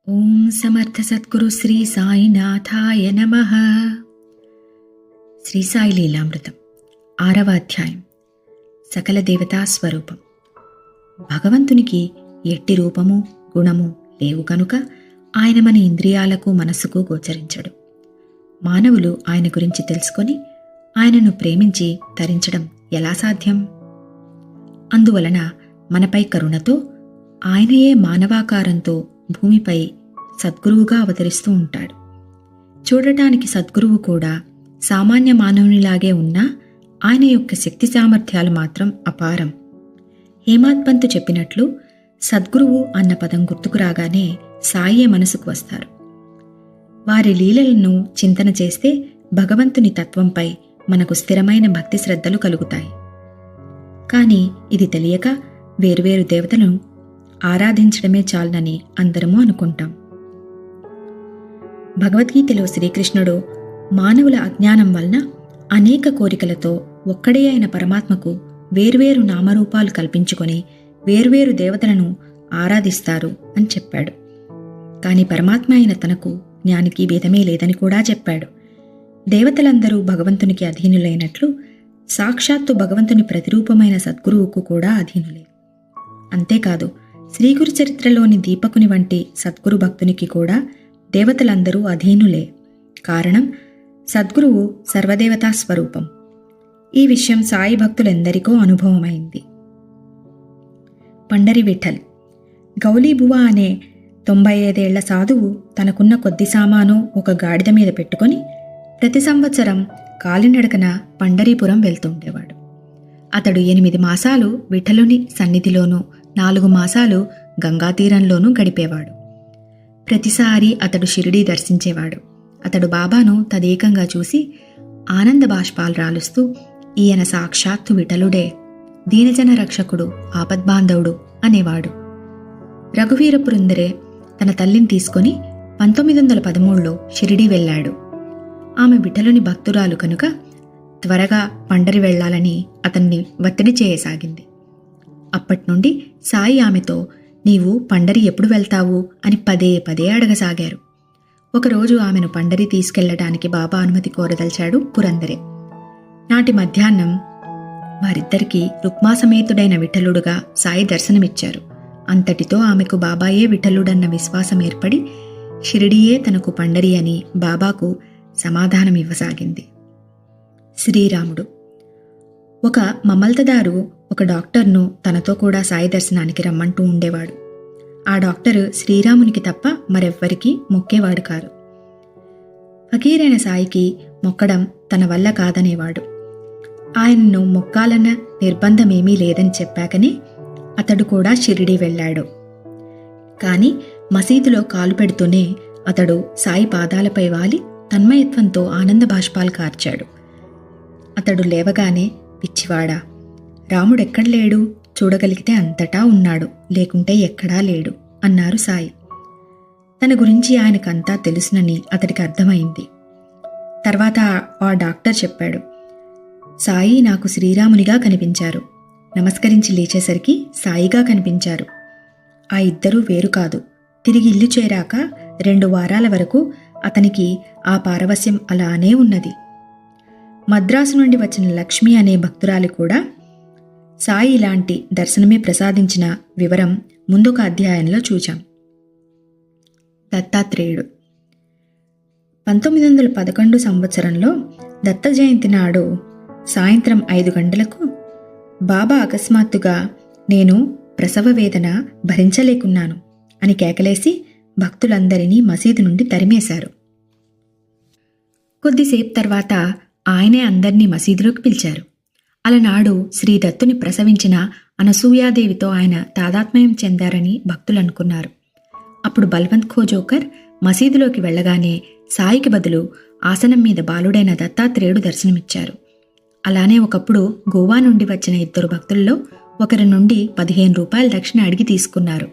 ఓం సమర్థ సద్గురు శ్రీ సాయినాథాయ నమః. శ్రీ సాయి లీలామృతం 6వ అధ్యాయం. సకల దేవతా స్వరూపం. భగవంతునికి ఎట్టి రూపము గుణము లేవు కనుక ఆయన మన ఇంద్రియాలకు మనస్సుకు గోచరించడు. మానవులు ఆయన గురించి తెలుసుకొని ఆయనను ప్రేమించి తరించడం ఎలా సాధ్యం? అందువలన మనపై కరుణతో ఆయనయే మానవాకారంతో భూమిపై సద్గురువుగా అవతరిస్తూ ఉంటాడు. చూడటానికి సద్గురువు కూడా సామాన్య మానవునిలాగే ఉన్నా ఆయన యొక్క శక్తి సామర్థ్యాలు మాత్రం అపారం. హేమాద్పంతు చెప్పినట్లు సద్గురువు అన్న పదం గుర్తుకు రాగానే సాయే మనసుకు వస్తారు. వారి లీలలను చింతన చేస్తే భగవంతుని తత్వంపై మనకు స్థిరమైన భక్తి శ్రద్ధలు కలుగుతాయి. కానీ ఇది తెలియక వేర్వేరు దేవతలను ఆరాధించడమే చాలనని అందరము అనుకుంటాం. భగవద్గీతలో శ్రీకృష్ణుడు మానవుల అజ్ఞానం వలన అనేక కోరికలతో ఒక్కడే అయిన పరమాత్మకు వేర్వేరు నామరూపాలు కల్పించుకొని వేర్వేరు దేవతలను ఆరాధిస్తారు అని చెప్పాడు. కాని పరమాత్మ అయిన తనకు జ్ఞానికి భేదమే లేదని కూడా చెప్పాడు. దేవతలందరూ భగవంతునికి అధీనులైనట్లు సాక్షాత్తు భగవంతుని ప్రతిరూపమైన సద్గురువుకు కూడా అధీనులే. అంతేకాదు, శ్రీగురు చరిత్రలోని దీపకుని వంటి సద్గురు భక్తునికి కూడా దేవతలందరూ అధీనులే. కారణం, సద్గురువు సర్వదేవతా స్వరూపం. ఈ విషయం సాయి భక్తులెందరికో అనుభవమైంది. పండరి విఠల్ గౌలీబువ అనే 95 ఏళ్ల సాధువు తనకున్న కొద్ది సామాను ఒక గాడిద మీద పెట్టుకొని ప్రతి సంవత్సరం కాలినడకన పండరీపురం వెళ్తుండేవాడు. అతడు 8 మాసాలు విఠలుని సన్నిధిలోనూ 4 మాసాలు గంగాతీరంలోనూ గడిపేవాడు. ప్రతిసారి అతడు షిరిడీ దర్శించేవాడు. అతడు బాబాను తదేకంగా చూసి ఆనంద బాష్పాలు రాలుస్తూ, ఈయన సాక్షాత్తు విఠలుడే, దీనజన రక్షకుడు, ఆపద్బాంధవుడు అనేవాడు. రఘువీర పురందరే తన తల్లిని తీసుకొని 1913లో షిరిడీ వెళ్ళాడు. ఆమె విఠలుని భక్తురాలు కనుక త్వరగా పండరి వెళ్లాలని అతన్ని ఒత్తిడి చేయసాగింది. అప్పట్నుండి సాయి ఆమెతో, నీవు పండరి ఎప్పుడు వెళ్తావు అని పదే పదే అడగసాగారు. ఒకరోజు ఆమెను పండరి తీసుకెళ్లడానికి బాబా అనుమతి కోరదలిచాడు పురందరే. నాటి మధ్యాహ్నం వారిద్దరికీ రుక్మాసమేతుడైన విఠలుడుగా సాయి దర్శనమిచ్చారు. అంతటితో ఆమెకు బాబాయే విఠలుడన్న విశ్వాసం ఏర్పడి షిరిడియే తనకు పండరి అని బాబాకు సమాధానమివ్వసాగింది. శ్రీరాముడు ఒక మమల్తదారు ఒక డాక్టర్ను తనతో కూడా సాయి దర్శనానికి రమ్మంటూ ఉండేవాడు. ఆ డాక్టరు శ్రీరామునికి తప్ప మరెవ్వరికీ మొక్కేవాడు కారు. ఫకీరైన సాయికి మొక్కడం తన వల్ల కాదనేవాడు. ఆయన్ను మొక్కాలన్న నిర్బంధమేమీ లేదని చెప్పాకనే అతడు కూడా షిరిడీ వెళ్ళాడు. కాని మసీదులో కాలు పెడుతూనే అతడు సాయి పాదాలపై వాలి తన్మయత్వంతో ఆనంద బాష్పాలు కార్చాడు. అతడు లేవగానే, పిచ్చివాడా, రాముడెక్కడ లేడు? చూడగలిగితే అంతటా ఉన్నాడు, లేకుంటే ఎక్కడా లేడు అన్నారు సాయి. తన గురించి ఆయనకంతా తెలుసునని అతడికి అర్థమైంది. తర్వాత ఆ డాక్టర్ చెప్పాడు, సాయి నాకు శ్రీరామునిగా కనిపించారు. నమస్కరించి లేచేసరికి సాయిగా కనిపించారు. ఆ ఇద్దరూ వేరు కాదు. తిరిగి ఇల్లు చేరాక 2 వారాల వరకు అతనికి ఆ పారవస్యం అలానే ఉన్నది. మద్రాసు నుండి వచ్చిన లక్ష్మి అనే భక్తురాలి కూడా సాయి ఇలాంటి దర్శనమే ప్రసాదించిన వివరం ముందొక అధ్యాయంలో చూచాం. దత్తాత్రేయుడు 1911 సంవత్సరంలో దత్త జయంతి నాడు సాయంత్రం 5 గంటలకు బాబా అకస్మాత్తుగా, నేను ప్రసవ వేదన భరించలేకున్నాను అని కేకలేసి భక్తులందరినీ మసీదు నుండి తరిమేశారు. కొద్దిసేపు తర్వాత ఆయనే అందర్నీ మసీదులోకి పిలిచారు. అలనాడు శ్రీ దత్తుని ప్రసవించిన అనసూయాదేవితో ఆయన తాదాత్మ్యం చెందారని భక్తులు అనుకున్నారు. అప్పుడు బల్వంత్ ఖోజోకర్ మసీదులోకి వెళ్లగానే సాయికి బదులు ఆసనం మీద బాలుడైన దత్తాత్రేయుడు దర్శనమిచ్చారు. అలానే ఒకప్పుడు గోవా నుండి వచ్చిన 2 భక్తుల్లో ఒకరి నుండి 15 రూపాయల దక్షిణ అడిగి తీసుకున్నారు.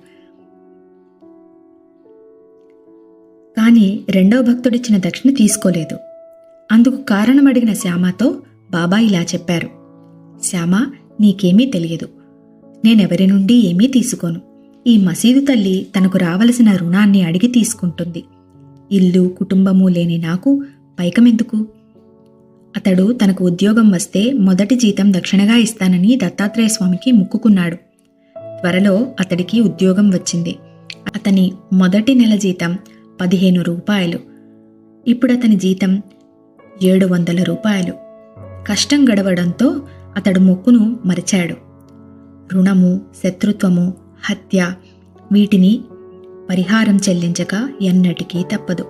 కానీ 2వ భక్తుడిచ్చిన దక్షిణ తీసుకోలేదు. అందుకు కారణం అడిగిన శ్యామతో బాబా ఇలా చెప్పారు, శ్యామ, నీకేమీ తెలియదు. నేనెవరి నుండి ఏమీ తీసుకోను. ఈ మసీదు తల్లి తనకు రావలసిన రుణాన్ని అడిగి తీసుకుంటుంది. ఇల్లు కుటుంబము లేని నాకు పైకమెందుకు? అతడు తనకు ఉద్యోగం వస్తే మొదటి జీతం దక్షిణగా ఇస్తానని దత్తాత్రేయ స్వామికి మొక్కుకున్నాడు. త్వరలో అతడికి ఉద్యోగం వచ్చింది. అతని మొదటి నెల జీతం 15 రూపాయలు. ఇప్పుడు అతని జీతం 700 రూపాయలు. కష్టం గడవడంతో అతడు మొక్కును మరిచాడు. రుణము, శత్రుత్వము, హత్య వీటిని పరిహారం చెల్లించక ఎన్నటికీ తప్పదు.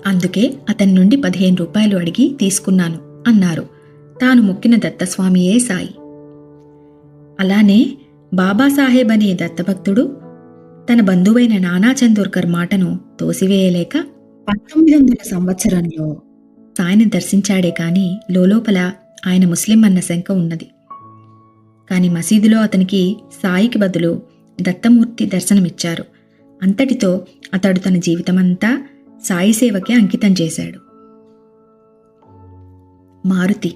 అందుకే అతని నుండి 15 రూపాయలు అడిగి తీసుకున్నాను అన్నారు తాను మొక్కిన దత్తస్వామియే సాయి. అలానే బాబాసాహెబ్ అనే దత్తభక్తుడు తన బంధువైన నానా చందోర్కర్ మాటను తోసివేయలేక 1900 సంవత్సరంలో సాయిని దర్శించాడే కాని లోలోపల ఆయన ముస్లిం అన్న శంక ఉన్నది. కాని మసీదులో అతనికి సాయికి బదులు దత్తమూర్తి దర్శనమిచ్చారు. అంతటితో అతడు తన జీవితమంతా సాయి సేవకే అంకితం చేశాడు. మారుతి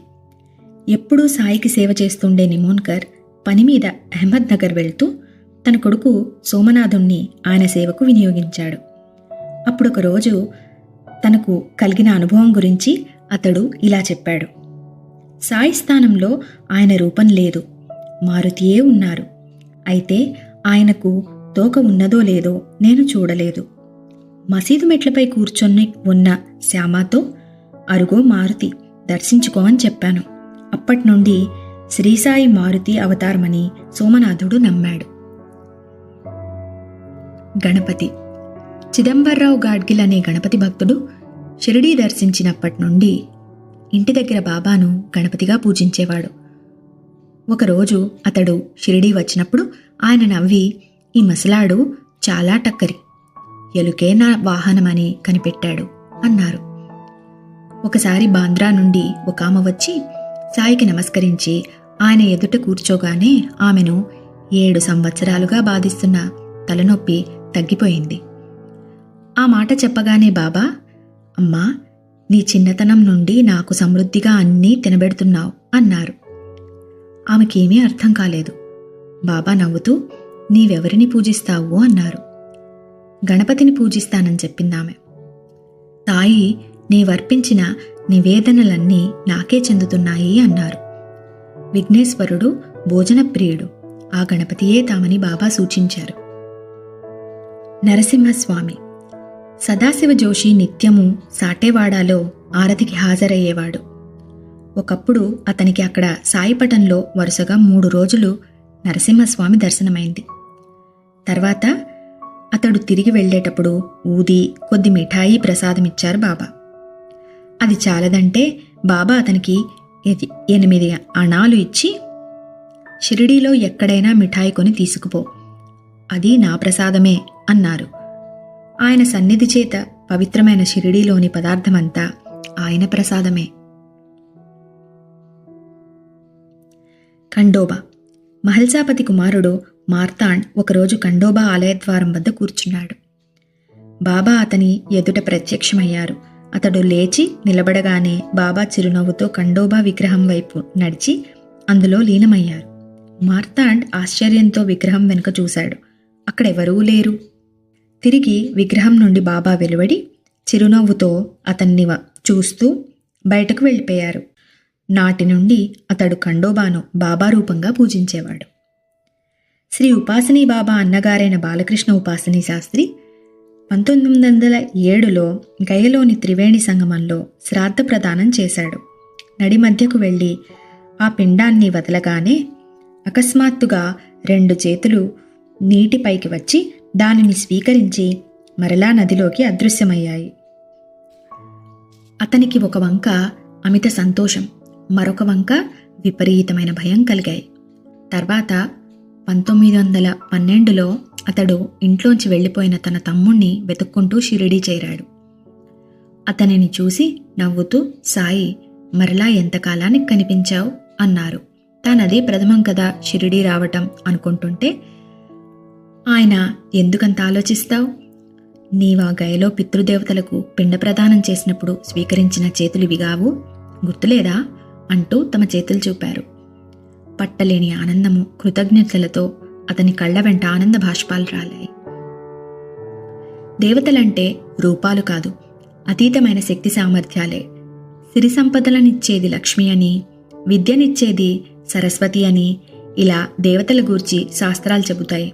ఎప్పుడూ సాయికి సేవ చేస్తుండే నిమోన్కర్ పని మీద అహ్మద్ నగర్ వెళ్తూ తన కొడుకు సోమనాథుణ్ణి ఆయన సేవకు వినియోగించాడు. అప్పుడొక రోజు తనకు కలిగిన అనుభవం గురించి అతడు ఇలా చెప్పాడు. సాయి స్థానంలో ఆయన రూపం లేదు, మారుతియే ఉన్నారు. అయితే ఆయనకు తోక ఉన్నదో లేదో నేను చూడలేదు. మసీదు మెట్లపై కూర్చొని ఉన్న శ్యామతో అరుగో మారుతి దర్శించుకో అని చెప్పాను. అప్పటి నుండి శ్రీసాయి మారుతి అవతారమని సోమనాథుడు నమ్మాడు. గణపతి చిదంబర్రావు గాడ్గిల్ అనే గణపతి భక్తుడు షిరిడీ దర్శించినప్పటి నుండి ఇంటి దగ్గర బాబాను గణపతిగా పూజించేవాడు. ఒకరోజు అతడు షిరిడీ వచ్చినప్పుడు ఆయన నవ్వి, ఈ మసలాడు చాలా టక్కరి, ఎలుకే నా వాహనమని కనిపెట్టాడు అన్నారు. ఒకసారి బాంద్రా నుండి ఒక ఆమె వచ్చి సాయికి నమస్కరించి ఆయన ఎదుట కూర్చోగానే ఆమెను 7 సంవత్సరాలుగా బాధిస్తున్న తలనొప్పి తగ్గిపోయింది. ఆ మాట చెప్పగానే బాబా, అమ్మా, నీ చిన్నతనం నుండి నాకు సమృద్ధిగా అన్నీ తినబెడుతున్నావు అన్నారు. ఆమెకేమీ అర్థం కాలేదు. బాబా నవ్వుతూ, నీవెవరిని పూజిస్తావు అన్నారు. గణపతిని పూజిస్తానని చెప్పిందామె. సాయి నీవర్పించిన నివేదనలన్నీ నాకే చెందుతున్నాయి అన్నారు. విఘ్నేశ్వరుడు భోజనప్రియుడు, ఆ గణపతియే తామని బాబా సూచించారు. నరసింహస్వామి సదాశివ జోషి నిత్యము సాటేవాడాలో ఆరతికి హాజరయ్యేవాడు. ఒకప్పుడు అతనికి అక్కడ సాయిపటంలో వరుసగా 3 రోజులు నరసింహస్వామి దర్శనమైంది. తర్వాత అతడు తిరిగి వెళ్లేటప్పుడు ఊది కొద్ది మిఠాయి ప్రసాదమిచ్చారు బాబా. అది చాలదంటే బాబా అతనికి 8 అణాలు ఇచ్చి, షిరిడీలో ఎక్కడైనా మిఠాయి కొని తీసుకుపో, అది నా ప్రసాదమే అన్నారు. ఆయన సన్నిధి చేత పవిత్రమైన షిరిడీలోని పదార్థమంతా ఆయన ప్రసాదమే. ఖండోబా మహల్సాపతి కుమారుడు మార్తాండ్ ఒకరోజు ఖండోబా ఆలయద్వారం వద్ద కూర్చున్నాడు. బాబా అతని ఎదుట ప్రత్యక్షమయ్యారు. అతడు లేచి నిలబడగానే బాబా చిరునవ్వుతో ఖండోబా విగ్రహం వైపు నడిచి అందులో లీనమయ్యారు. మార్తాండ్ ఆశ్చర్యంతో విగ్రహం వెనుక చూశాడు. అక్కడెవరూ లేరు. తిరిగి విగ్రహం నుండి బాబా వెలువడి చిరునవ్వుతో అతన్ని చూస్తూ బయటకు వెళ్ళిపోయారు. నాటి నుండి అతడు ఖండోబాను బాబా రూపంగా పూజించేవాడు. శ్రీ ఉపాసనీ బాబా అన్నగారైన బాలకృష్ణ ఉపాసనీ శాస్త్రి 1907లో గయలోని త్రివేణి సంగమంలో శ్రాద్ధ ప్రదానం చేశాడు. నడి మధ్యకు వెళ్ళి ఆ పిండాన్ని వదలగానే అకస్మాత్తుగా 2 చేతులు నీటిపైకి వచ్చి దానిని స్వీకరించి మరలా నదిలోకి అదృశ్యమయ్యాయి. అతనికి ఒక వంక అమిత సంతోషం, మరొక వంక విపరీతమైన భయం కలిగాయి. తర్వాత 1912లో అతడు ఇంట్లోంచి వెళ్ళిపోయిన తన తమ్ముణ్ణి వెతుక్కుంటూ షిరిడీ చేరాడు. అతనిని చూసి నవ్వుతూ, సాయి, మరలా ఎంతకాలానికి కనిపించావు అన్నారు. తానదే ప్రథమం కదా షిరిడీ రావటం అనుకుంటుంటే ఆయన, ఎందుకంత ఆలోచిస్తావు? నీవా గయలో పితృదేవతలకు పిండ ప్రదానం చేసినప్పుడు స్వీకరించిన చేతులివిగావు, గుర్తులేదా అంటూ తమ చేతులు చూపారు. పట్టలేని ఆనందము, కృతజ్ఞతలతో అతని కళ్ళ వెంట ఆనంద బాష్పాలు రాలాయి. దేవతలంటే రూపాలు కాదు, అతీతమైన శక్తి సామర్థ్యాలే. సిరి సంపదలనిచ్చేది లక్ష్మి అని, విద్యనిచ్చేది సరస్వతి అని ఇలా దేవతల గూర్చి శాస్త్రాలు చెబుతాయి.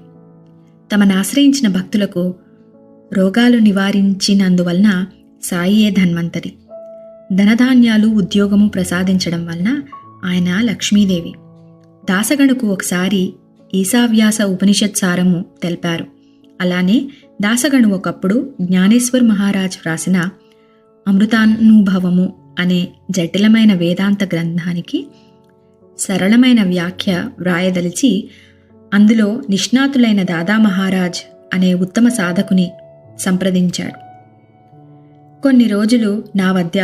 తమనాశ్రయించిన భక్తులకు రోగాలు నివారించినందువలన సాయియే ధన్వంతరి. ధనధాన్యాలు ఉద్యోగము ప్రసాదించడం వలన ఆయన లక్ష్మీదేవి. దాసగణుకు ఒకసారి ఈశావ్యాస ఉపనిషత్ సారము తెలిపారు. అలానే దాసగణు ఒకప్పుడు జ్ఞానేశ్వర్ మహారాజ్ వ్రాసిన అమృతానుభవము అనే జటిలమైన వేదాంత గ్రంథానికి సరళమైన వ్యాఖ్య వ్రాయదలిచి అందులో నిష్ణాతులైన దాదా మహారాజ్ అనే ఉత్తమ సాధకుని సంప్రదించాడు. కొన్ని రోజులు నా వద్ద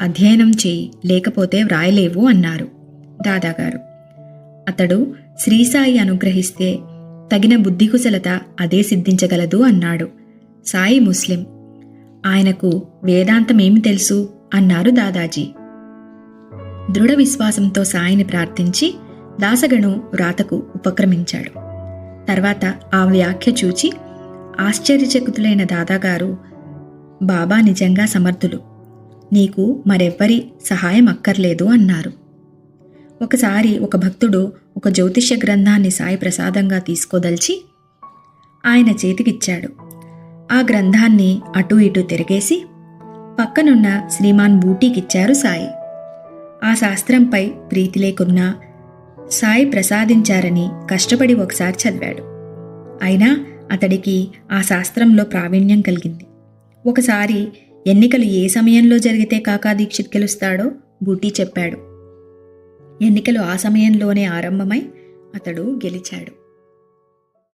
అధ్యయనం చేయి, లేకపోతే వ్రాయలేవు అన్నారు దాదాగారు. అతడు శ్రీసాయి అనుగ్రహిస్తే తగిన బుద్ధికుశలత అదే సిద్ధించగలదు అన్నాడు. సాయి ముస్లిం, ఆయనకు వేదాంతమేమి తెలుసు అన్నారు దాదాజీ. దృఢ విశ్వాసంతో సాయిని ప్రార్థించి దాసగణు వ్రాతకు ఉపక్రమించాడు. తర్వాత ఆ వ్యాఖ్య చూచి ఆశ్చర్యచకితులైన దాదాగారు, బాబా నిజంగా సమర్థులు, నీకు మరెవ్వరి సహాయం అక్కర్లేదు అన్నారు. ఒకసారి ఒక భక్తుడు ఒక జ్యోతిష్య గ్రంథాన్ని సాయి ప్రసాదంగా తీసుకోదలిచి ఆయన చేతికిచ్చాడు. ఆ గ్రంథాన్ని అటూ ఇటూ తిరిగేసి పక్కనున్న శ్రీమాన్ బూటీకిచ్చారు సాయి. ఆ శాస్త్రంపై ప్రీతి లేకున్నా సాయి ప్రసాదించారని కష్టపడి ఒకసారి చదివాడు. అయినా అతడికి ఆ శాస్త్రంలో ప్రావీణ్యం కలిగింది. ఒకసారి ఎన్నికలు ఏ సమయంలో జరిగితే కాకా దీక్షిత్ గెలుస్తాడో బూటీ చెప్పాడు. ఎన్నికలు ఆ సమయంలోనే ఆరంభమై అతడు గెలిచాడు.